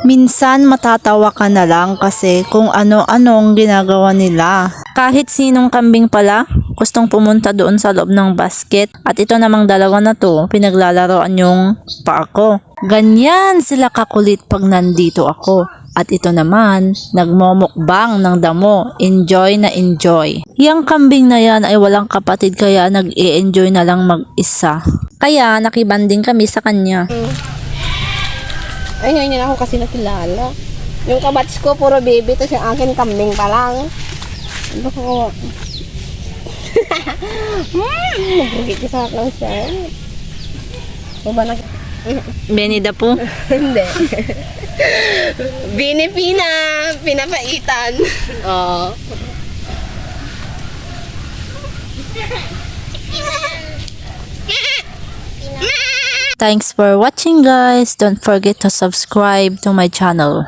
Minsan matatawa ka na lang kasi kung ano-anong ginagawa nila. Kahit sinong kambing pala, gustong pumunta doon sa loob ng basket. At ito namang dalawa na to, pinaglalaroan yung paa ko. Ganyan sila kakulit pag nandito ako. At ito naman, nagmomukbang ng damo. Enjoy na enjoy. Yang kambing na yan ay walang kapatid kaya nag-i-enjoy na lang mag-isa. Kaya nakibanding kami sa kanya. Ay, ngayon ako kasi nakilala. Yung kabats ko, puro baby. Tapos yung akin, kambing pa lang. Ano ko? Nag-rugit sa lang siya. O ba na? Benida po. Hindi. Binipina. Pinapaitan. Oo. Thanks for watching guys. Don't forget to subscribe to my channel.